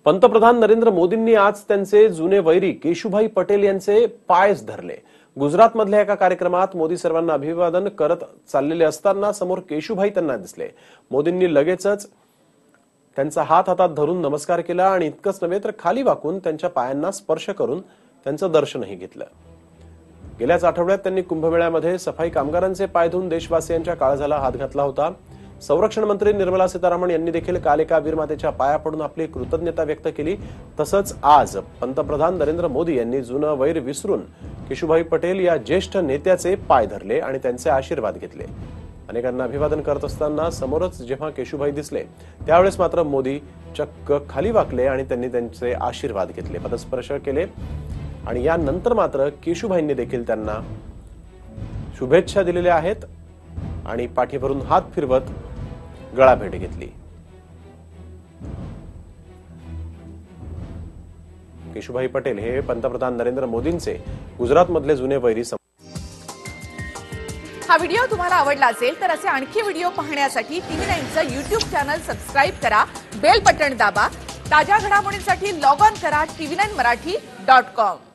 पंतप्रधान नरेंद्र मोदींनी आज त्यांचे जुने वैरी केशुभाई पटेल यांचे पाय धरले। गुजरातमधल्या एका कार्यक्रमात मोदी सर्वांना अभिवादन करत चाललेले असताना समोर केशुभाई त्यांना दिसले। मोदींनी लगेचच त्यांचा हात हातात धरून नमस्कार केला आणि इतकंच नव्हे तर खाली वाकून त्यांच्या पायांना स्पर्श करून त्यांचं दर्शनही घेतलं। गेल्याच आठवड्यात त्यांनी कुंभमेळ्यामध्ये सफाई कामगारांचे पाय धुवून देशवासियांच्या काळजाला हात घातला होता। संरक्षण मंत्री निर्मला सीतारामन यांनी देखील काल एका वीरमातेच्या पाया पडून आपली कृतज्ञता व्यक्त केली। तसंच आज पंतप्रधान नरेंद्र मोदी यांनी जुनं वैर विसरून केशुभाई पटेल या ज्येष्ठ नेत्याचे पाय धरले आणि त्यांचे आशीर्वाद घेतले। अनेकांना अभिवादन करत असताना समोरच जेव्हा केशुभाई दिसले त्यावेळेस मात्र मोदी चक्क खाली वाकले आणि त्यांनी त्यांचे आशीर्वाद घेतले, पदस्पर्श केले आणि यानंतर मात्र केशुभाईंनी देखील त्यांना शुभेच्छा दिलेल्या आहेत आणि पाठीवरून हात फिरवत गळाभेट घेतली। केशुभाई पटेल हे पंतप्रधान नरेंद्र मोदींचे गुजरातमधले जुने वैरी। हा व्हिडिओ तुम्हाला आवडला असेल तर असे आणखी व्हिडिओ पाहण्यासाठी TV9चं YouTube चॅनल सबस्क्राइब करा, बेल बटन दाबा। ताज्या घडामोडींसाठी लॉग ऑन करा tv9marathi.com।